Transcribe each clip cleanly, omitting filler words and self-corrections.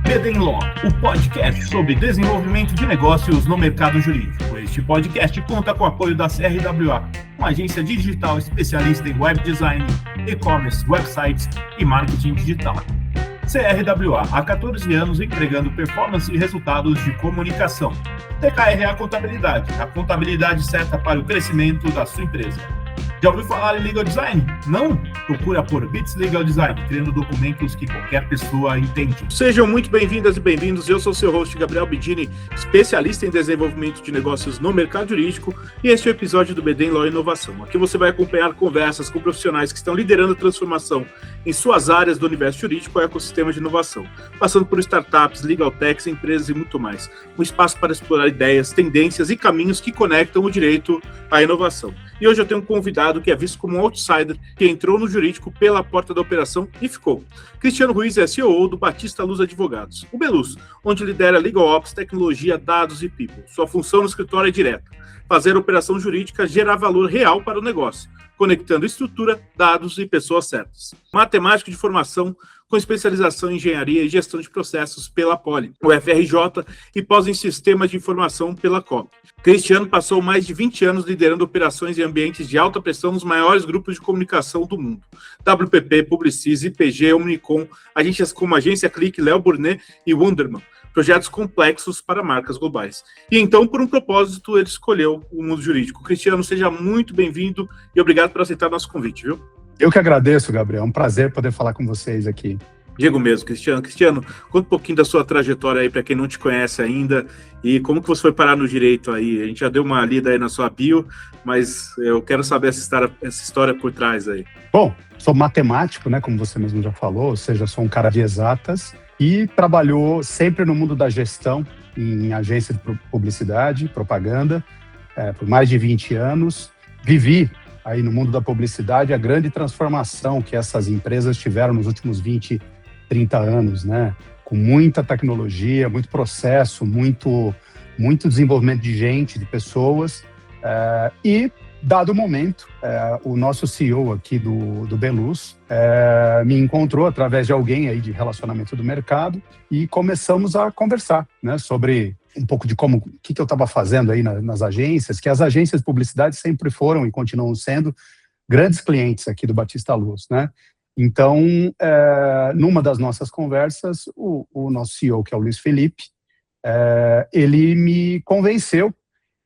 BD Law, o podcast sobre desenvolvimento de negócios no mercado jurídico. Este podcast conta com o apoio da CRWA, uma agência digital especialista em web design, e-commerce, websites e marketing digital. CRWA, há 14 anos entregando performance e resultados de comunicação. TKRA Contabilidade, a contabilidade certa para o crescimento da sua empresa. Já ouviu falar em Legal Design? Não? Procura por Bits Legal Design, criando documentos que qualquer pessoa entende. Sejam muito bem-vindas e bem-vindos. Eu sou seu host, Gabriel Bidini, especialista em desenvolvimento de negócios no mercado jurídico, e este é o episódio do BD Law Inovação. Aqui você vai acompanhar conversas com profissionais que estão liderando a transformação em suas áreas do universo jurídico e ecossistema de inovação, passando por startups, legal techs, empresas e muito mais. Um espaço para explorar ideias, tendências e caminhos que conectam o direito à inovação. E hoje eu tenho um convidado que é visto como um outsider, que entrou no jurídico pela porta da operação e ficou. Cristiano Ruiz é CEO do Batista Luz Advogados, o Beluz, onde lidera Legal Ops, tecnologia, dados e people. Sua função no escritório é direta: fazer a operação jurídica gerar valor real para o negócio, conectando estrutura, dados e pessoas certas. Matemático de formação, com especialização em engenharia e gestão de processos pela Poli, UFRJ, e pós em sistemas de informação pela COP. Cristiano passou mais de 20 anos liderando operações em ambientes de alta pressão nos maiores grupos de comunicação do mundo: WPP, Publicis, IPG, Omnicom, agências como Agência Clique, Léo Burnet e Wunderman, projetos complexos para marcas globais. E então, por um propósito, ele escolheu o mundo jurídico. Cristiano, seja muito bem-vindo e obrigado por aceitar nosso convite, viu? Eu que agradeço, Gabriel. É um prazer poder falar com vocês aqui. Digo mesmo, Cristiano. Cristiano, conta um pouquinho da sua trajetória aí para quem não te conhece ainda e como que você foi parar no direito aí. A gente já deu uma lida aí na sua bio, mas eu quero saber essa história por trás aí. Bom, sou matemático, né, como você mesmo já falou, ou seja, sou um cara de exatas e trabalhou sempre no mundo da gestão, em agência de publicidade, propaganda, por mais de 20 anos. Vivi aí no mundo da publicidade a grande transformação que essas empresas tiveram nos últimos 20, 30 anos, né? Com muita tecnologia, muito processo, muito desenvolvimento de gente, de pessoas. E, dado o momento, o nosso CEO aqui do Beluz me encontrou através de alguém aí de relacionamento do mercado e começamos a conversar, né, sobre um pouco de o que eu estava fazendo aí nas agências, que as agências de publicidade sempre foram e continuam sendo grandes clientes aqui do Batista Luz, né? Então, numa das nossas conversas, o nosso CEO, que é o Luiz Felipe, ele me convenceu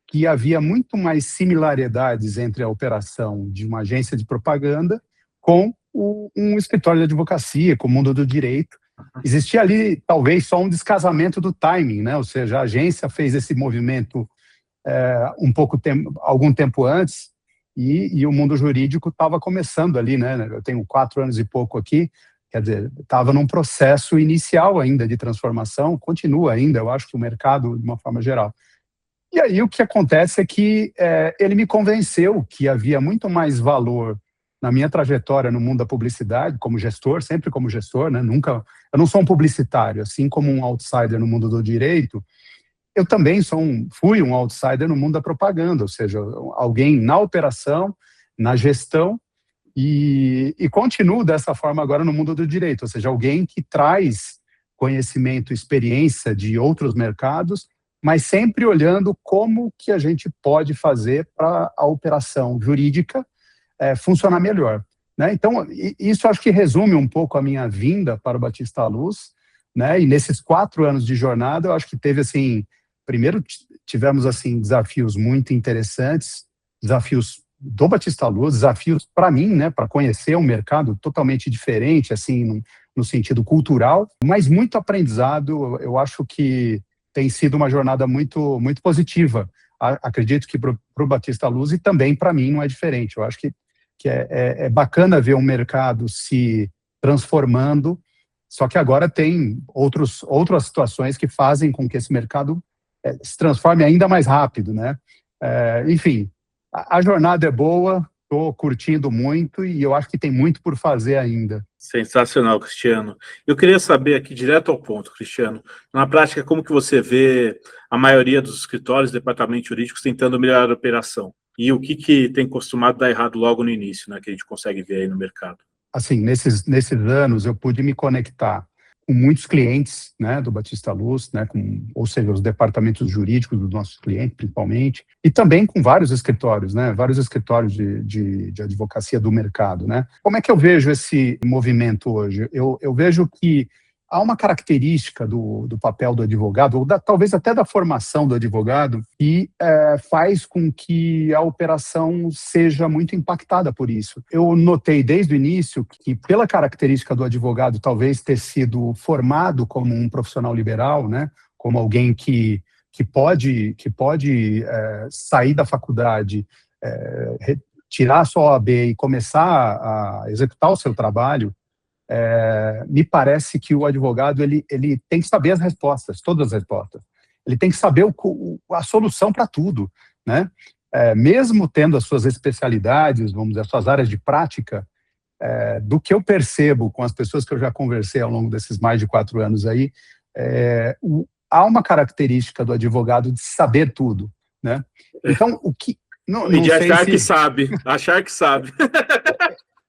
que havia muito mais similaridades entre a operação de uma agência de propaganda com um escritório de advocacia, com o mundo do direito. Existia ali, talvez, só um descasamento do timing, né? Ou seja, a agência fez esse movimento algum tempo antes e o mundo jurídico estava começando ali, né? Eu tenho 4 anos e pouco aqui, quer dizer, estava num processo inicial ainda de transformação, continua ainda, eu acho que o mercado, de uma forma geral. E aí o que acontece é que ele me convenceu que havia muito mais valor na minha trajetória no mundo da publicidade, como gestor, sempre como gestor, né? Eu não sou um publicitário, assim como um outsider no mundo do direito, eu também fui um outsider no mundo da propaganda, ou seja, alguém na operação, na gestão, e continuo dessa forma agora no mundo do direito, ou seja, alguém que traz conhecimento, experiência de outros mercados, mas sempre olhando como que a gente pode fazer para a operação jurídica funcionar melhor, né? Então, isso acho que resume um pouco a minha vinda para o Batista Luz, né? E nesses 4 anos de jornada, eu acho que teve, assim, primeiro tivemos, assim, desafios muito interessantes, desafios do Batista Luz, desafios para mim, né? Para conhecer um mercado totalmente diferente, assim, no sentido cultural, mas muito aprendizado. Eu acho que tem sido uma jornada muito, muito positiva. Acredito que para o Batista Luz e também para mim não é diferente. Eu acho que é bacana ver um mercado se transformando, só que agora tem outras situações que fazem com que esse mercado se transforme ainda mais rápido, né? Enfim, a jornada é boa, estou curtindo muito e eu acho que tem muito por fazer ainda. Sensacional, Cristiano. Eu queria saber aqui, direto ao ponto, Cristiano, na prática, como que você vê a maioria dos escritórios, departamentos jurídicos tentando melhorar a operação? E o que tem costumado dar errado logo no início, né, que a gente consegue ver aí no mercado? Assim, nesses anos eu pude me conectar com muitos clientes, né, do Batista Luz, né, ou seja, os departamentos jurídicos dos nossos clientes, principalmente, e também com vários escritórios, né, vários escritórios de advocacia do mercado, né. Como é que eu vejo esse movimento hoje? Eu vejo que há uma característica do papel do advogado, ou talvez até da formação do advogado, que faz com que a operação seja muito impactada por isso. Eu notei desde o início que, pela característica do advogado talvez ter sido formado como um profissional liberal, né, como alguém que pode sair da faculdade, tirar a sua OAB e começar a executar o seu trabalho, me parece que o advogado ele tem que saber as respostas, todas as respostas. Ele tem que saber a solução para tudo, né? Mesmo tendo as suas especialidades, vamos dizer, as suas áreas de prática, do que eu percebo com as pessoas que eu já conversei ao longo desses mais de 4 anos aí, há uma característica do advogado de saber tudo, né? Então, o que... E de achar que sabe, achar que sabe.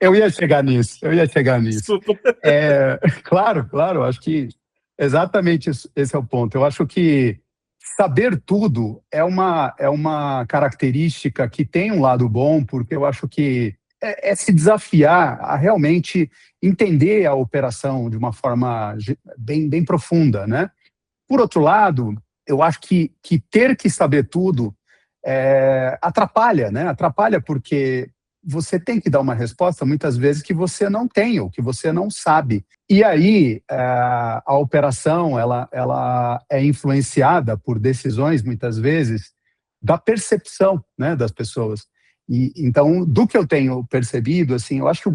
Eu ia chegar nisso. Desculpa. Claro, acho que exatamente esse é o ponto. Eu acho que saber tudo é uma característica que tem um lado bom, porque eu acho que é se desafiar a realmente entender a operação de uma forma bem profunda, né? Por outro lado, eu acho que ter que saber tudo atrapalha, né? Atrapalha porque você tem que dar uma resposta, muitas vezes, que você não tem, ou que você não sabe. E aí, a operação, ela é influenciada por decisões, muitas vezes, da percepção, né, das pessoas. E, então, do que eu tenho percebido, assim, eu acho que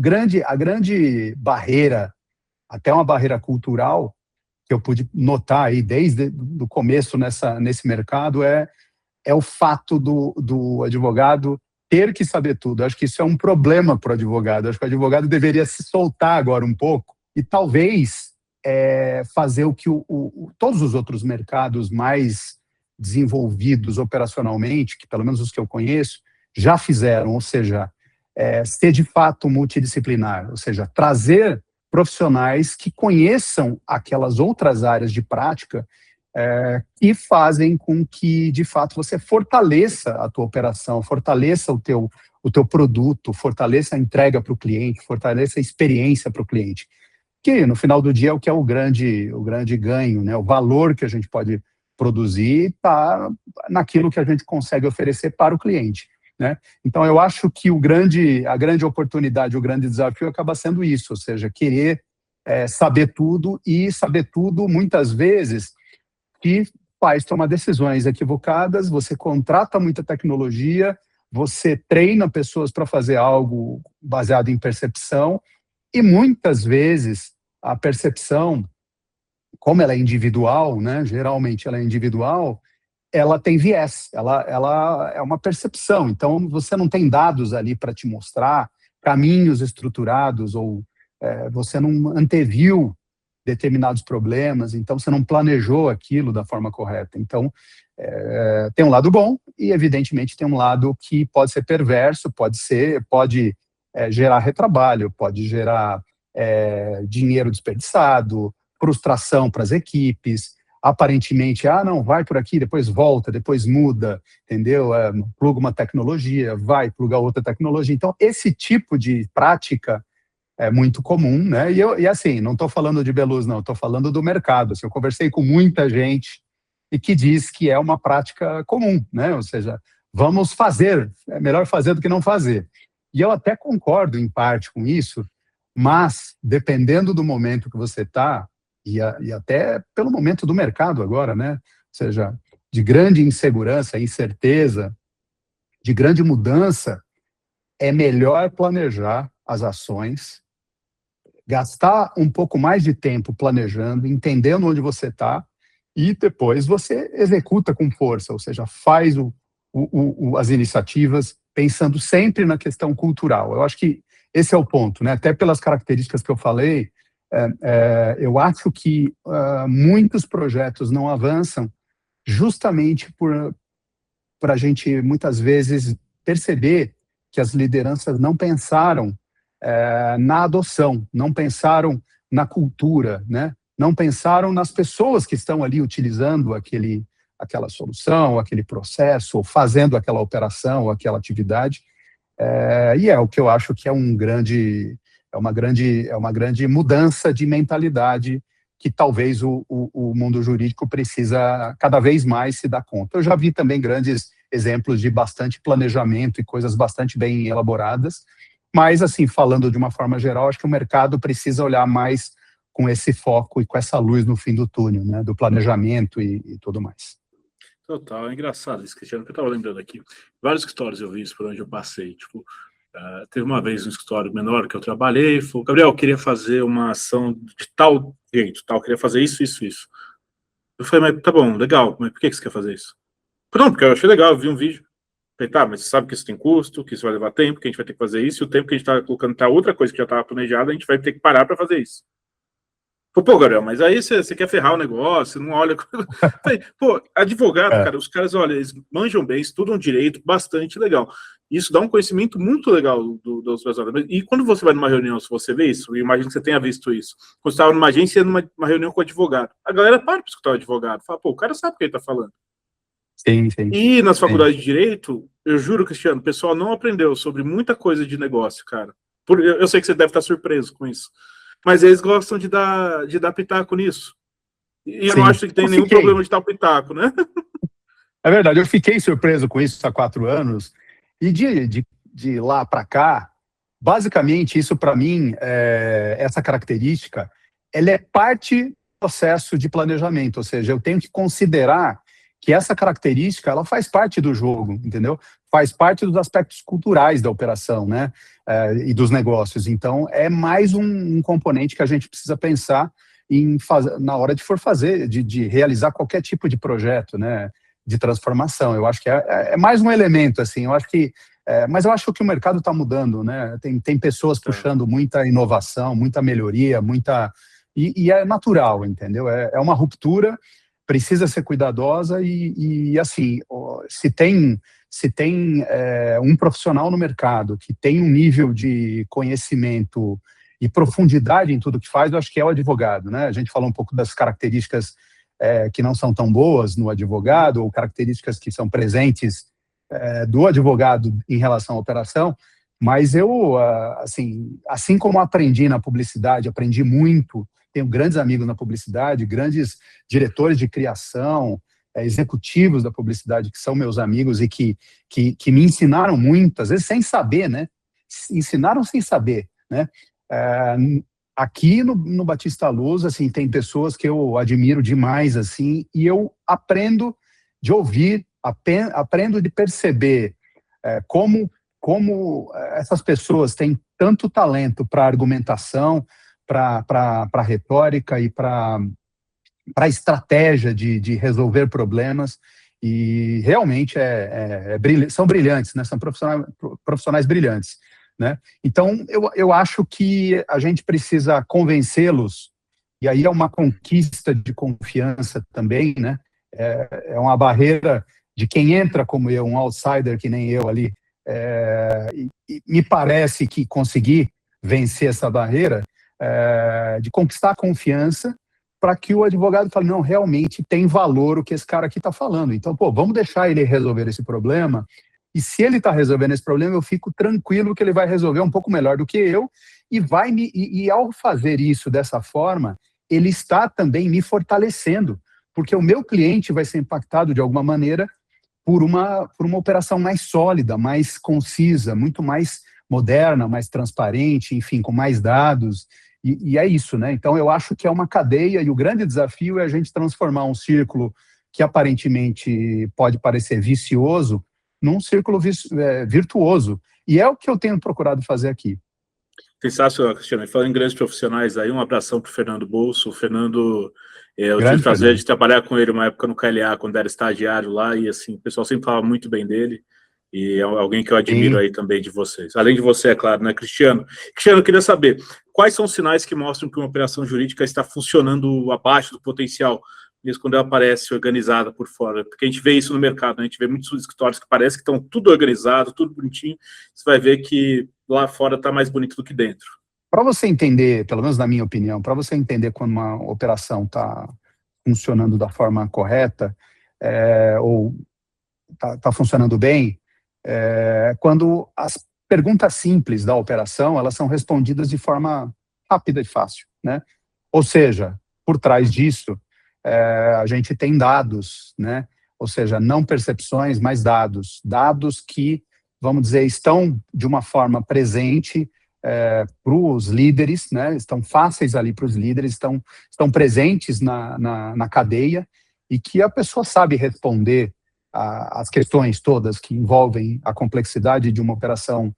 a grande barreira, até uma barreira cultural, que eu pude notar aí desde o começo nesse mercado, é o fato do advogado ter que saber tudo. Acho que isso é um problema para o advogado. Acho que o advogado deveria se soltar agora um pouco e talvez fazer o que todos os outros mercados mais desenvolvidos operacionalmente, que pelo menos os que eu conheço, já fizeram, ou seja, ser de fato multidisciplinar, ou seja, trazer profissionais que conheçam aquelas outras áreas de prática que fazem com que, de fato, você fortaleça a tua operação, fortaleça o teu produto, fortaleça a entrega para o cliente, fortaleça a experiência para o cliente. Que, no final do dia, é o que é o grande ganho, né? O valor que a gente pode produzir está naquilo que a gente consegue oferecer para o cliente, né? Então, eu acho que a grande oportunidade, o grande desafio acaba sendo isso, ou seja, querer saber tudo e saber tudo, muitas vezes, que faz tomar decisões equivocadas, você contrata muita tecnologia, você treina pessoas para fazer algo baseado em percepção, e muitas vezes a percepção, como ela é individual, né, geralmente ela é individual, ela tem viés, ela é uma percepção, então você não tem dados ali para te mostrar, caminhos estruturados, ou você não anteviu determinados problemas, então você não planejou aquilo da forma correta. Então, tem um lado bom e, evidentemente, tem um lado que pode ser perverso, pode gerar retrabalho, pode gerar dinheiro desperdiçado, frustração para as equipes, aparentemente, não, vai por aqui, depois volta, depois muda, entendeu? Pluga uma tecnologia, vai plugar outra tecnologia. Então, esse tipo de prática é muito comum, né? E assim, não estou falando de Beluz, não, estou falando do mercado. Assim, eu conversei com muita gente e que diz que é uma prática comum, né? Ou seja, vamos fazer, é melhor fazer do que não fazer. E eu até concordo em parte com isso, mas dependendo do momento que você está, e até pelo momento do mercado agora, né? Ou seja, de grande insegurança, incerteza, de grande mudança, é melhor planejar as ações, gastar um pouco mais de tempo planejando, entendendo onde você está, e depois você executa com força, ou seja, faz as iniciativas pensando sempre na questão cultural. Eu acho que esse é o ponto, né? Até pelas características que eu falei, eu acho que muitos projetos não avançam justamente por a gente, muitas vezes, perceber que as lideranças não pensaram na adoção, não pensaram na cultura, né? não pensaram nas pessoas que estão ali utilizando aquela solução, aquele processo, ou fazendo aquela operação, ou aquela atividade. E é o que eu acho que é uma grande mudança de mentalidade que talvez o mundo jurídico precisa cada vez mais se dar conta. Eu já vi também grandes exemplos de bastante planejamento e coisas bastante bem elaboradas, mas, assim, falando de uma forma geral, acho que o mercado precisa olhar mais com esse foco e com essa luz no fim do túnel, né, do planejamento e tudo mais. Total, é engraçado isso, Cristiano, que eu estava lembrando aqui. Vários escritórios eu vi isso por onde eu passei. Tipo, teve uma vez um escritório menor que eu trabalhei, falou, Gabriel, eu queria fazer uma ação de tal jeito, tal, eu queria fazer isso, isso, isso. Eu falei, mas tá bom, legal, mas por que você quer fazer isso? Não, porque eu achei legal, eu vi um vídeo. Falei, tá, mas você sabe que isso tem custo, que isso vai levar tempo, que a gente vai ter que fazer isso, e o tempo que a gente está colocando para outra coisa que já estava planejada, a gente vai ter que parar para fazer isso. Pô, Gabriel, mas aí você quer ferrar o negócio, não olha... Falei, pô, advogado, cara, os caras, olha, eles manjam bem, estudam direito, bastante legal. Isso dá um conhecimento muito legal dos brasileiros. E quando você vai numa reunião, se você vê isso, eu imagino que você tenha visto isso, quando você estava numa agência, numa reunião com o advogado, a galera para escutar o advogado, fala, pô, o cara sabe o que ele está falando. Sim. E nas faculdades de Direito, eu juro, Cristiano, o pessoal não aprendeu sobre muita coisa de negócio, cara. Eu sei que você deve estar surpreso com isso. Mas eles gostam de dar pitaco nisso. E eu não acho que tem nenhum problema de dar pitaco, né? É verdade, eu fiquei surpreso com isso há 4 anos. E de lá para cá, basicamente, isso para mim, essa característica, ela é parte do processo de planejamento. Ou seja, eu tenho que considerar que essa característica, ela faz parte do jogo, entendeu? Faz parte dos aspectos culturais da operação, né? E dos negócios. Então, é mais um componente que a gente precisa pensar na hora de for fazer, de realizar qualquer tipo de projeto, né? De transformação. Eu acho que é mais um elemento, assim. Eu acho que, mas eu acho que o mercado está mudando, né? Tem pessoas puxando muita inovação, muita melhoria, e é natural, entendeu? É uma ruptura, precisa ser cuidadosa e assim, se tem um profissional no mercado que tem um nível de conhecimento e profundidade em tudo que faz, eu acho que é o advogado, né? A gente falou um pouco das características que não são tão boas no advogado, ou características que são presentes do advogado em relação à operação, mas eu, assim como aprendi na publicidade, aprendi muito, tenho grandes amigos na publicidade, grandes diretores de criação, executivos da publicidade que são meus amigos e que me ensinaram muito, às vezes sem saber, né? Ensinaram sem saber, né? Aqui no Batista Luz, assim, tem pessoas que eu admiro demais, assim, e eu aprendo de ouvir, aprendo de perceber como essas pessoas têm tanto talento para argumentação, para retórica e para estratégia de resolver problemas, e realmente são brilhantes, né? São profissionais brilhantes, né? Então, eu acho que a gente precisa convencê-los, e aí é uma conquista de confiança também, né? É uma barreira de quem entra como eu, um outsider que nem eu ali, e me parece que conseguir vencer essa barreira, de conquistar a confiança, para que o advogado fale, não, realmente tem valor o que esse cara aqui está falando. Então, vamos deixar ele resolver esse problema, e se ele está resolvendo esse problema, eu fico tranquilo que ele vai resolver um pouco melhor do que eu, e ao fazer isso dessa forma, ele está também me fortalecendo, porque o meu cliente vai ser impactado de alguma maneira por uma operação mais sólida, mais concisa, muito mais moderna, mais transparente, enfim, com mais dados. E é isso, né? Então, eu acho que é uma cadeia, e o grande desafio é a gente transformar um círculo que aparentemente pode parecer vicioso num círculo virtuoso. E é o que eu tenho procurado fazer aqui. Sensacional, Cristiano. Falando em grandes profissionais aí, um abração para o Fernando Bolso. O Fernando, eu tive o prazer de trabalhar com ele uma época no KLA, quando era estagiário lá, e assim, o pessoal sempre falava muito bem dele. E é alguém que eu admiro aí também de vocês. Além de você, é claro, né, Cristiano? Cristiano, eu queria saber, quais são os sinais que mostram que uma operação jurídica está funcionando abaixo do potencial, mesmo quando ela aparece organizada por fora? Porque a gente vê isso no mercado, né? A gente vê muitos escritórios que parece que estão tudo organizado, tudo bonitinho, você vai ver que lá fora está mais bonito do que dentro. Para você entender, pelo menos na minha opinião, para você entender quando uma operação está funcionando da forma correta, ou está funcionando bem, quando as perguntas simples da operação, elas são respondidas de forma rápida e fácil, né? Ou seja, por trás disso, a gente tem dados, né? Ou seja, não percepções, mas dados. Dados que, vamos dizer, estão de uma forma presente para os líderes, né? Estão fáceis ali para os líderes, estão presentes na cadeia, e que a pessoa sabe responder as questões todas que envolvem a complexidade de uma operação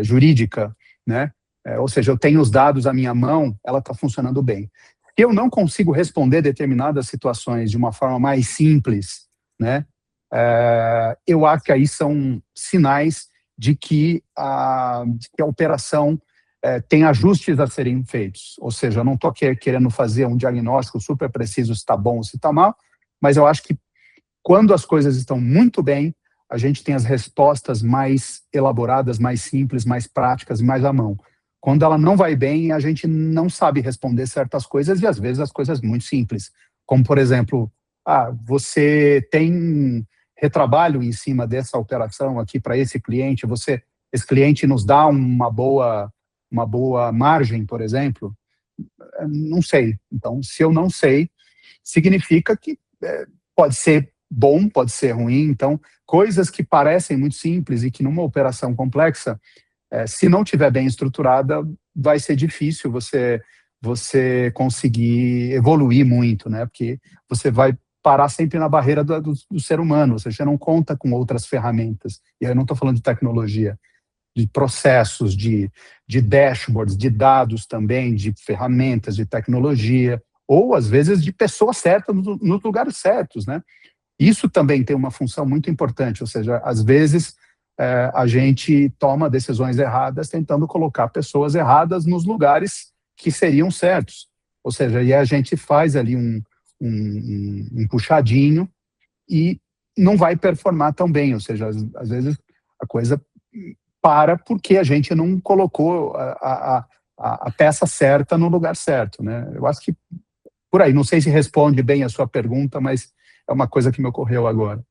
jurídica, né? Ou seja, eu tenho os dados à minha mão, ela está funcionando bem. Eu não consigo responder determinadas situações de uma forma mais simples, né? Eu acho que aí são sinais de que a operação tem ajustes a serem feitos. Ou seja, eu não estou querendo fazer um diagnóstico super preciso se está bom ou se está mal, mas eu acho que quando as coisas estão muito bem, a gente tem as respostas mais elaboradas, mais simples, mais práticas, mais à mão. Quando ela não vai bem, a gente não sabe responder certas coisas, e às vezes as coisas muito simples. Como, por exemplo, você tem retrabalho em cima dessa operação aqui para esse cliente, esse cliente nos dá uma boa margem, por exemplo? Não sei. Então, se eu não sei, significa que pode ser bom, pode ser ruim. Então, coisas que parecem muito simples e que numa operação complexa, se não tiver bem estruturada, vai ser difícil você conseguir evoluir muito, né? Porque você vai parar sempre na barreira do ser humano, ou seja, você não conta com outras ferramentas. E aí eu não estou falando de tecnologia, de processos, de dashboards, de dados também, de ferramentas, de tecnologia, ou às vezes de pessoas certas nos lugares certos, né? Isso também tem uma função muito importante, ou seja, às vezes a gente toma decisões erradas tentando colocar pessoas erradas nos lugares que seriam certos. Ou seja, e a gente faz ali um puxadinho e não vai performar tão bem. Ou seja, às vezes a coisa para porque a gente não colocou a peça certa no lugar certo, né? Eu acho que por aí, não sei se responde bem a sua pergunta, mas é uma coisa que me ocorreu agora.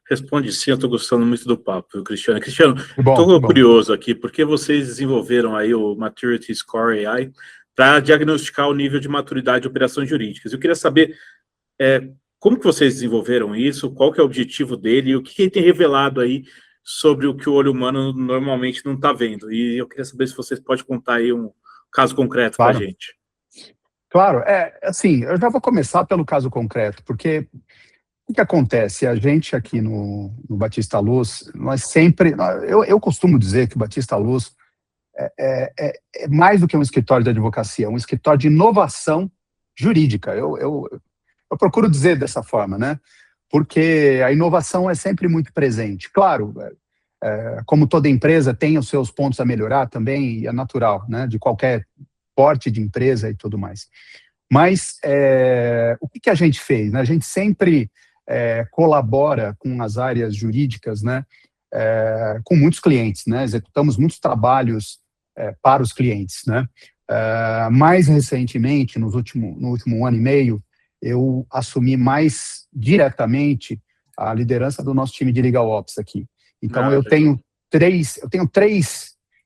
Responde sim, eu estou gostando muito do papo, viu, Cristiano? Cristiano, Bom, estou curioso aqui, porque vocês desenvolveram aí o Maturity Score AI para diagnosticar o nível de maturidade de operações jurídicas. Eu queria saber como que vocês desenvolveram isso, qual que é o objetivo dele e o que ele tem revelado aí sobre o que o olho humano normalmente não está vendo. E eu queria saber se vocês podem contar aí um caso concreto para a gente. Claro, assim, eu já vou começar pelo caso concreto, porque o que acontece? A gente aqui no Batista Luz, nós sempre... Eu costumo dizer que o Batista Luz é mais do que um escritório de advocacia, é um escritório de inovação jurídica. Eu procuro dizer dessa forma, né? Porque a inovação é sempre muito presente. Claro, como toda empresa tem os seus pontos a melhorar também, e é natural, né? De qualquer porte de empresa e tudo mais. Mas o que a gente fez? Né? A gente sempre colabora com as áreas jurídicas, né? Com muitos clientes, né? Executamos muitos trabalhos para os clientes, né? Mais recentemente, no último ano e meio, eu assumi mais diretamente a liderança do nosso time de Legal Ops aqui. Então, eu tenho três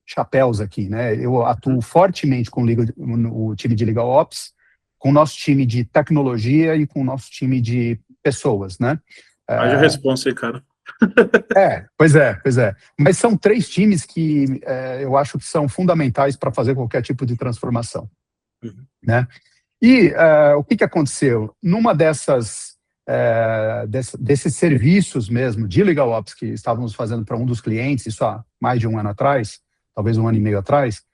chapéus aqui, né? Eu atuo fortemente com o time de Legal Ops, com o nosso time de tecnologia e com o nosso time de pessoas, né? Haja responsa aí, cara. Pois é. Mas são três times que eu acho que são fundamentais para fazer qualquer tipo de transformação, né? E o que aconteceu? Numa desses serviços mesmo de Legal Ops que estávamos fazendo para um dos clientes, isso há mais de um ano atrás, talvez um ano e meio atrás,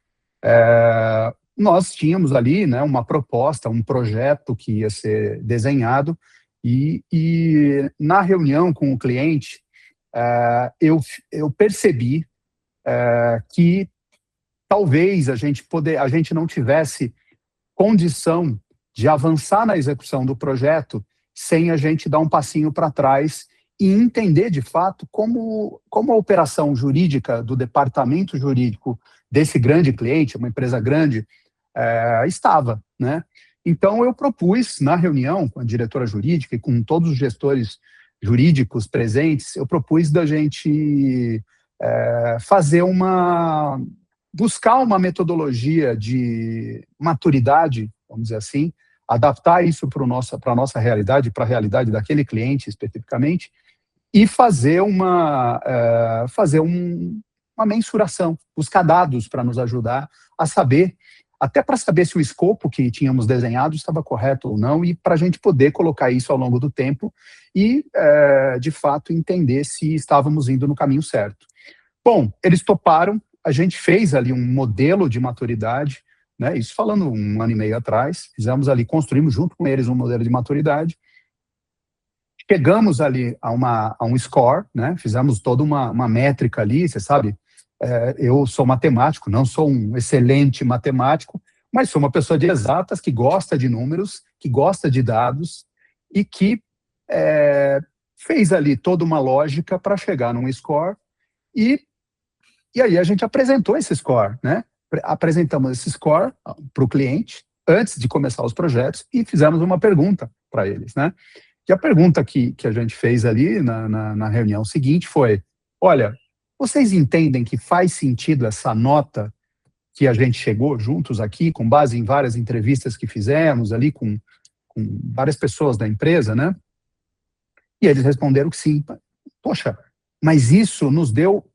nós tínhamos ali, né, uma proposta, um projeto que ia ser desenhado, e na reunião com o cliente, eu percebi que talvez a gente não tivesse condição de avançar na execução do projeto sem a gente dar um passinho para trás e entender, de fato, como a operação jurídica do departamento jurídico desse grande cliente, uma empresa grande, estava, né? Então, eu propus, na reunião com a diretora jurídica e com todos os gestores jurídicos presentes, eu propus da gente buscar uma metodologia de maturidade, vamos dizer assim, adaptar isso para a nossa realidade, para a realidade daquele cliente especificamente, e fazer uma mensuração, buscar dados para nos ajudar a saber, até para saber se o escopo que tínhamos desenhado estava correto ou não, e para a gente poder colocar isso ao longo do tempo e, de fato, entender se estávamos indo no caminho certo. Bom, eles toparam, a gente fez ali um modelo de maturidade, né, isso falando 1 ano e meio atrás, construímos junto com eles um modelo de maturidade, chegamos ali a um score, né, fizemos toda uma métrica ali, você sabe, eu sou matemático, não sou um excelente matemático, mas sou uma pessoa de exatas que gosta de números, que gosta de dados e que fez ali toda uma lógica para chegar num score e aí a gente apresentou esse score, né? Apresentamos esse score para o cliente antes de começar os projetos e fizemos uma pergunta para eles, né? E a pergunta que a gente fez ali na reunião seguinte foi: olha, vocês entendem que faz sentido essa nota que a gente chegou juntos aqui, com base em várias entrevistas que fizemos ali com várias pessoas da empresa, né? E eles responderam que sim. Poxa, mas isso nos deu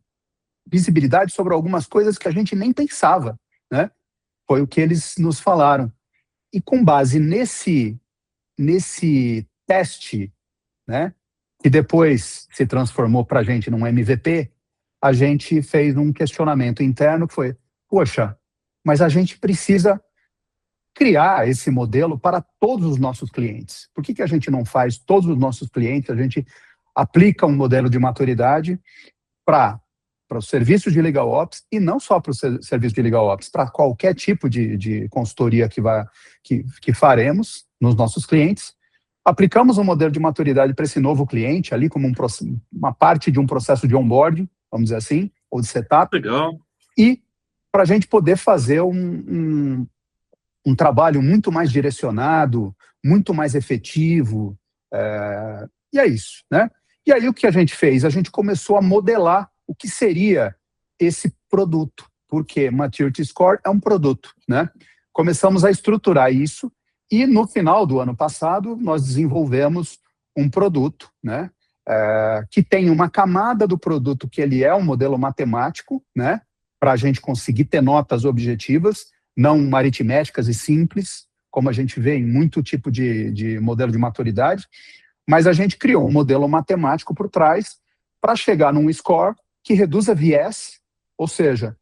visibilidade sobre algumas coisas que a gente nem pensava, né? Foi o que eles nos falaram. E com base nesse teste, né, que depois se transformou para a gente num MVP, a gente fez um questionamento interno que foi: poxa, mas a gente precisa criar esse modelo para todos os nossos clientes. Por que a gente não faz todos os nossos clientes? A gente aplica um modelo de maturidade para os serviços de Legal Ops, e não só para o serviço de Legal Ops, para qualquer tipo de consultoria que faremos nos nossos clientes. Aplicamos um modelo de maturidade para esse novo cliente, ali como uma parte de um processo de onboarding, vamos dizer assim, ou de setup. Legal. E para a gente poder fazer um trabalho muito mais direcionado, muito mais efetivo, e é isso, né? E aí o que a gente fez? A gente começou a modelar o que seria esse produto, porque Maturity Score é um produto, né? Começamos a estruturar isso e no final do ano passado nós desenvolvemos um produto, né? Que tem uma camada do produto que ele é um modelo matemático, né? Para a gente conseguir ter notas objetivas, não aritméticas e simples, como a gente vê em muito tipo de modelo de maturidade, mas a gente criou um modelo matemático por trás para chegar num score que reduza viés, ou seja,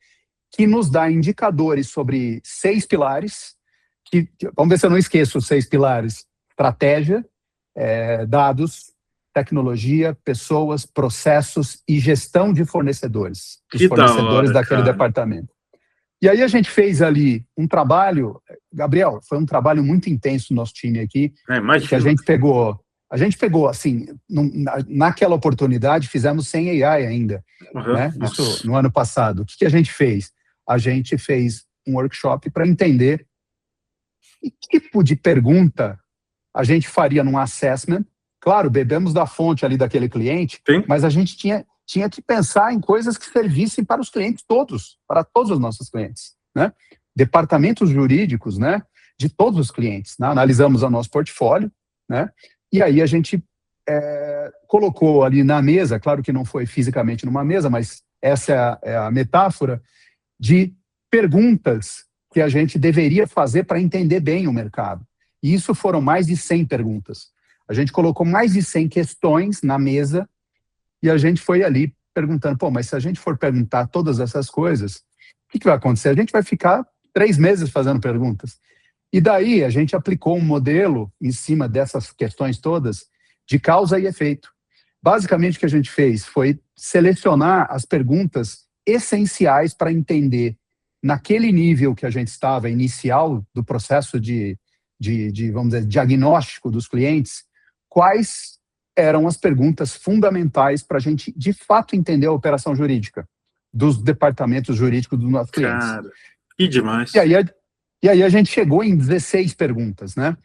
que nos dá indicadores sobre 6 pilares, vamos ver se eu não esqueço os 6 pilares: estratégia, dados, tecnologia, pessoas, processos e gestão de fornecedores, os fornecedores daquele departamento. E aí a gente fez ali um trabalho, Gabriel, foi um trabalho muito intenso no nosso time aqui, que a gente pegou, assim, naquela oportunidade, fizemos sem AI ainda, né? Isso no ano passado. O que a gente fez? A gente fez um workshop para entender que tipo de pergunta a gente faria num assessment. Claro, bebemos da fonte ali daquele cliente, sim, mas a gente tinha que pensar em coisas que servissem para os clientes todos, para todos os nossos clientes, né? Departamentos jurídicos, né, de todos os clientes, né? Analisamos o nosso portfólio, né? E aí a gente colocou ali na mesa, claro que não foi fisicamente numa mesa, mas essa é a metáfora, de perguntas que a gente deveria fazer para entender bem o mercado. E isso foram mais de 100 perguntas. A gente colocou mais de 100 questões na mesa e a gente foi ali perguntando: pô, mas se a gente for perguntar todas essas coisas, o que vai acontecer? A gente vai ficar 3 meses fazendo perguntas. E daí a gente aplicou um modelo em cima dessas questões todas de causa e efeito. Basicamente o que a gente fez foi selecionar as perguntas essenciais para entender, naquele nível que a gente estava, inicial do processo de vamos dizer, diagnóstico dos clientes, quais eram as perguntas fundamentais para a gente, de fato, entender a operação jurídica dos departamentos jurídicos dos nossos clientes. Cara, que demais. E aí a gente chegou em 16 perguntas, né?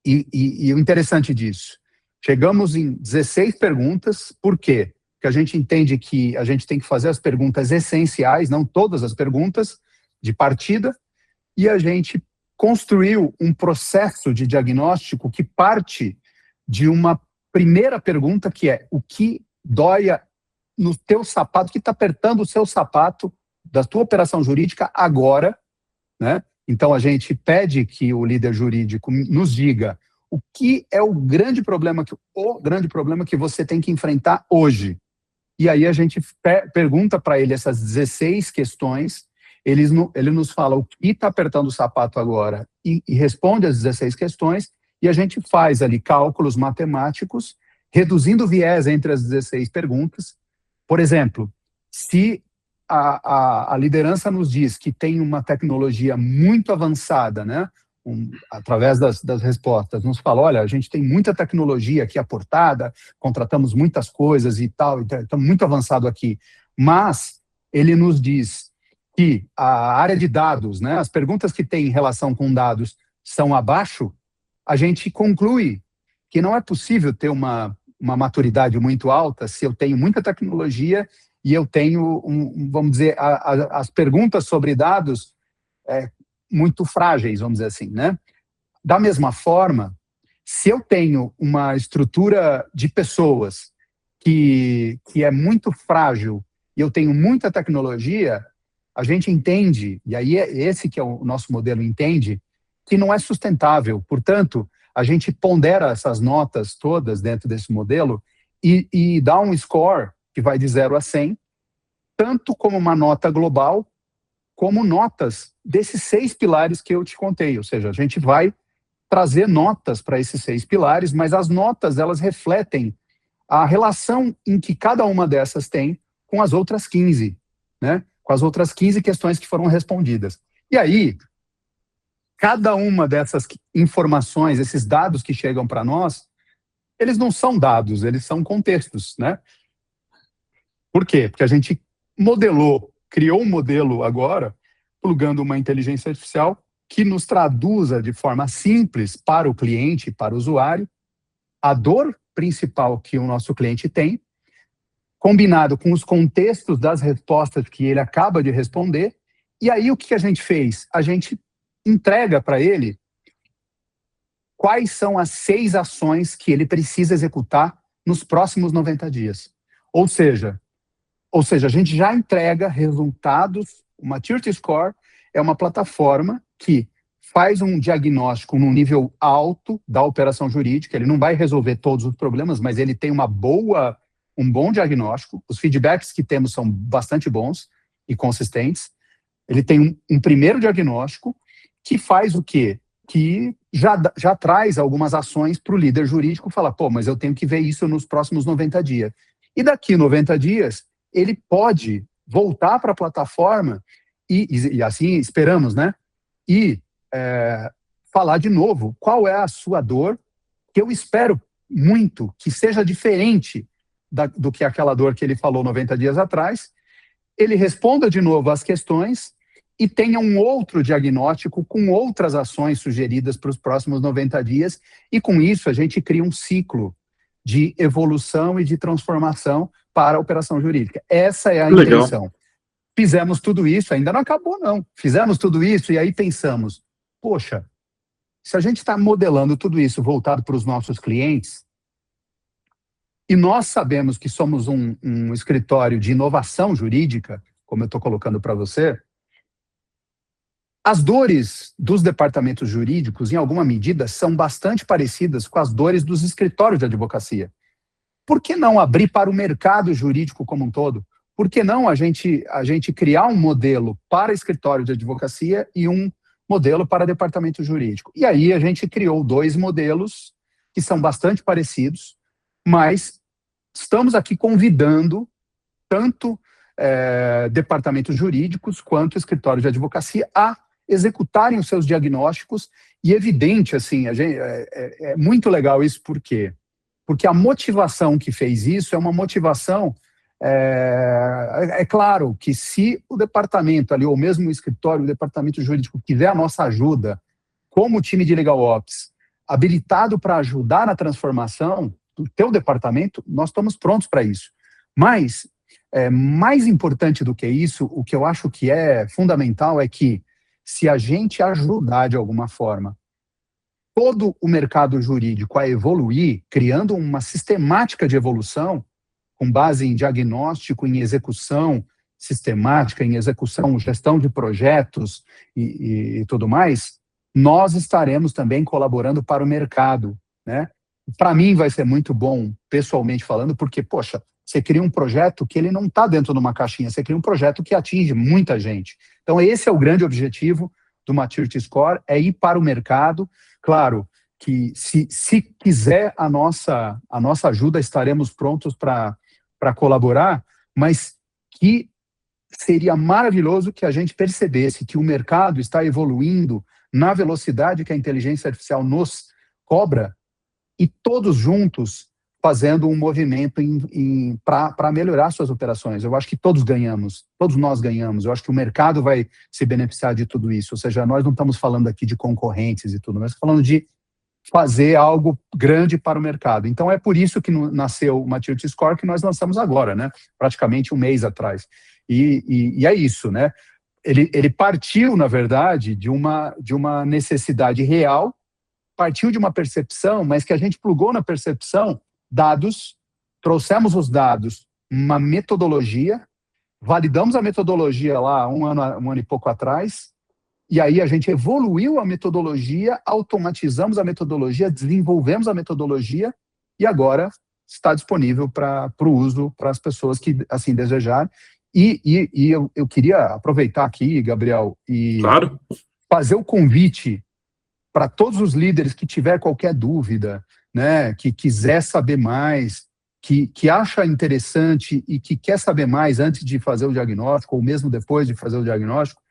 E o interessante disso, chegamos em 16 perguntas, por quê? Porque a gente entende que a gente tem que fazer as perguntas essenciais, não todas as perguntas de partida, e a gente construiu um processo de diagnóstico que parte de uma primeira pergunta, que é: o que dói no teu sapato, o que está apertando o seu sapato da tua operação jurídica agora, né? Então, a gente pede que o líder jurídico nos diga o que é o grande problema que você tem que enfrentar hoje. E aí a gente pergunta para ele essas 16 questões, ele nos fala o que está apertando o sapato agora e responde as 16 questões, e a gente faz ali cálculos matemáticos, reduzindo o viés entre as 16 perguntas. Por exemplo, se a liderança nos diz que tem uma tecnologia muito avançada, né? Através das respostas, nos fala: olha, a gente tem muita tecnologia aqui aportada, contratamos muitas coisas e tal, estamos muito avançado aqui. Mas ele nos diz que a área de dados, né, as perguntas que têm relação com dados são abaixo, a gente conclui que não é possível ter uma maturidade muito alta se eu tenho muita tecnologia e eu tenho, vamos dizer, as perguntas sobre dados muito frágeis, vamos dizer assim, né? Da mesma forma, se eu tenho uma estrutura de pessoas que é muito frágil e eu tenho muita tecnologia, a gente entende, e aí esse que é o nosso modelo entende, que não é sustentável. Portanto, a gente pondera essas notas todas dentro desse modelo e dá um score que vai de 0 a 100, tanto como uma nota global, como notas desses 6 pilares que eu te contei. Ou seja, a gente vai trazer notas para esses 6 pilares, mas as notas, elas refletem a relação em que cada uma dessas tem com as outras 15, né? Com as outras 15 questões que foram respondidas. E aí, cada uma dessas informações, esses dados que chegam para nós, eles não são dados, eles são contextos, né? Por quê? Porque a gente criou um modelo agora, plugando uma inteligência artificial que nos traduza de forma simples para o cliente, para o usuário, a dor principal que o nosso cliente tem, combinado com os contextos das respostas que ele acaba de responder. E aí o que a gente fez? A gente entrega para ele quais são as 6 ações que ele precisa executar nos próximos 90 dias. Ou seja, a gente já entrega resultados. O Maturity Score é uma plataforma que faz um diagnóstico num nível alto da operação jurídica. Ele não vai resolver todos os problemas, mas ele tem um bom diagnóstico. Os feedbacks que temos são bastante bons e consistentes. Ele tem um primeiro diagnóstico que faz o quê? Que já traz algumas ações para o líder jurídico falar: pô, mas eu tenho que ver isso nos próximos 90 dias. E daqui 90 dias, ele pode voltar para a plataforma e assim esperamos, né? E falar de novo qual é a sua dor, que eu espero muito que seja diferente do que aquela dor que ele falou 90 dias atrás. Ele responda de novo as questões e tenha um outro diagnóstico com outras ações sugeridas para os próximos 90 dias. E com isso a gente cria um ciclo de evolução e de transformação para a operação jurídica. Essa é a intenção. Fizemos tudo isso, ainda não acabou não. Fizemos tudo isso e aí pensamos: poxa, se a gente está modelando tudo isso voltado para os nossos clientes, e nós sabemos que somos um escritório de inovação jurídica, como eu estou colocando para você, as dores dos departamentos jurídicos, em alguma medida, são bastante parecidas com as dores dos escritórios de advocacia. Por que não abrir para o mercado jurídico como um todo? Por que não a gente criar um modelo para escritório de advocacia e um modelo para departamento jurídico? E aí a gente criou 2 modelos que são bastante parecidos, mas estamos aqui convidando tanto departamentos jurídicos quanto escritórios de advocacia a executarem os seus diagnósticos. E evidente, assim, é muito legal isso. Por quê? Porque a motivação que fez isso é uma motivação É claro que se o departamento ali, ou mesmo o escritório, o departamento jurídico quiser a nossa ajuda, como time de Legal Ops, habilitado para ajudar na transformação do teu departamento, nós estamos prontos para isso. Mas, mais importante do que isso, o que eu acho que é fundamental é que, se a gente ajudar de alguma forma todo o mercado jurídico a evoluir, criando uma sistemática de evolução, com base em diagnóstico, em execução sistemática, em execução, gestão de projetos e tudo mais, nós estaremos também colaborando para o mercado, né? Para mim vai ser muito bom, pessoalmente falando, porque, poxa, você cria um projeto que ele não está dentro de uma caixinha, você cria um projeto que atinge muita gente. Então, esse é o grande objetivo do Maturity Score, é ir para o mercado. Claro que, se quiser a nossa ajuda, estaremos prontos para colaborar, mas que seria maravilhoso que a gente percebesse que o mercado está evoluindo na velocidade que a inteligência artificial nos cobra, e todos juntos fazendo um movimento para melhorar suas operações. Eu acho que todos ganhamos, todos nós ganhamos. Eu acho que o mercado vai se beneficiar de tudo isso. Ou seja, nós não estamos falando aqui de concorrentes e tudo, mas estamos falando de fazer algo grande para o mercado. Então, é por isso que nasceu o Maturity Score, que nós lançamos agora, né? Praticamente um mês atrás. E é isso, né? Ele partiu, na verdade, de uma necessidade real, partiu de uma percepção, mas que a gente plugou na percepção dados, trouxemos os dados, uma metodologia, validamos a metodologia lá um ano e pouco atrás, e aí a gente evoluiu a metodologia, automatizamos a metodologia, desenvolvemos a metodologia, e agora está disponível para o uso para as pessoas que assim desejarem. E eu queria aproveitar aqui, Gabriel, e claro, fazer o convite para todos os líderes que tiver qualquer dúvida, né, que quiser saber mais, que acha interessante e que quer saber mais antes de fazer o diagnóstico, ou mesmo depois de fazer o diagnóstico,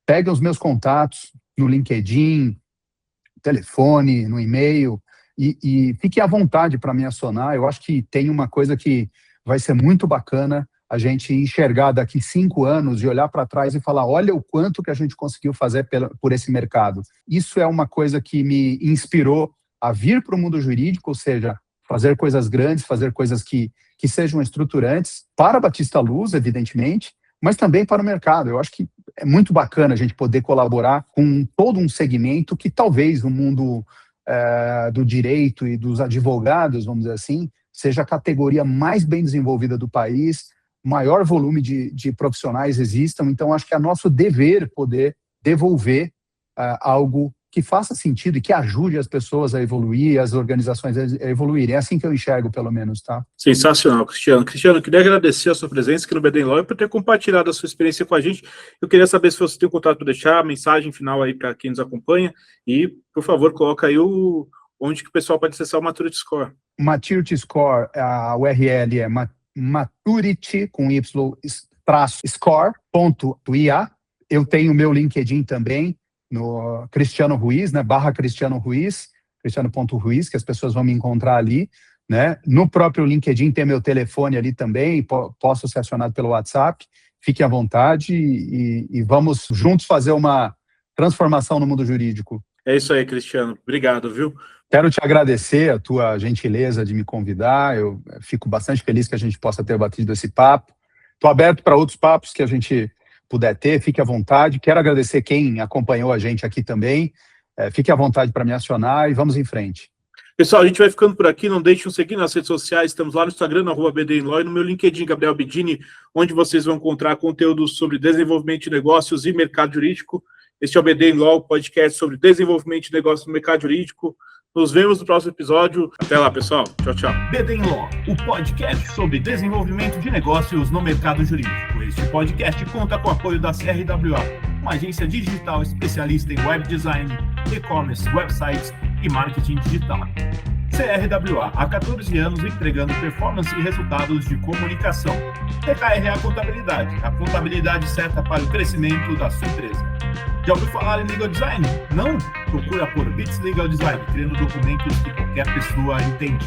peguem os meus contatos no LinkedIn, telefone, no e-mail, e fiquem à vontade para me acionar. Eu acho que tem uma coisa que vai ser muito bacana a gente enxergar daqui 5 anos e olhar para trás e falar, olha o quanto que a gente conseguiu fazer por esse mercado. Isso é uma coisa que me inspirou a vir para o mundo jurídico, ou seja, fazer coisas grandes, fazer coisas que sejam estruturantes para a Batista Luz, evidentemente, mas também para o mercado. Eu acho que é muito bacana a gente poder colaborar com todo um segmento que talvez no mundo do direito e dos advogados, vamos dizer assim, seja a categoria mais bem desenvolvida do país, maior volume de profissionais existam. Então, acho que é nosso dever poder devolver algo que faça sentido e que ajude as pessoas a evoluir, as organizações a evoluírem. É assim que eu enxergo, pelo menos, tá? Sensacional, Cristiano. Cristiano, eu queria agradecer a sua presença aqui no BD Law e por ter compartilhado a sua experiência com a gente. Eu queria saber se você tem um contato para deixar, a mensagem final aí para quem nos acompanha e, por favor, coloca aí onde que o pessoal pode acessar o Maturity Score. Maturity Score, a URL é maturity, com y, score.ia. Eu tenho o meu LinkedIn também, no Cristiano Ruiz, né, /Cristiano Ruiz, Cristiano.Ruiz, que as pessoas vão me encontrar ali, né? No próprio LinkedIn tem meu telefone ali também, posso ser acionado pelo WhatsApp. Fique à vontade e vamos juntos fazer uma transformação no mundo jurídico. É isso aí, Cristiano. Obrigado, viu? Quero te agradecer a tua gentileza de me convidar. Eu fico bastante feliz que a gente possa ter batido esse papo. Estou aberto para outros papos que a gente puder ter, fique à vontade. Quero agradecer quem acompanhou a gente aqui também. Fique à vontade para me acionar e vamos em frente. Pessoal, a gente vai ficando por aqui. Não deixem de nos seguir nas redes sociais. Estamos lá no Instagram, @BDinLaw, e no meu LinkedIn, Gabriel Bidini, onde vocês vão encontrar conteúdo sobre desenvolvimento de negócios e mercado jurídico. Este é o BD Law, podcast sobre desenvolvimento de negócios no mercado jurídico. Nos vemos no próximo episódio. Até lá, pessoal. Tchau, tchau. BD Law, o podcast sobre desenvolvimento de negócios no mercado jurídico. Este podcast conta com o apoio da CRWA, uma agência digital especialista em web design, e-commerce, websites e marketing digital. CRWA, há 14 anos entregando performance e resultados de comunicação. TKRA Contabilidade, a contabilidade certa para o crescimento da sua empresa. Já ouviu falar em Legal Design? Não? Procura por Bits Legal Design, criando documentos que qualquer pessoa entende.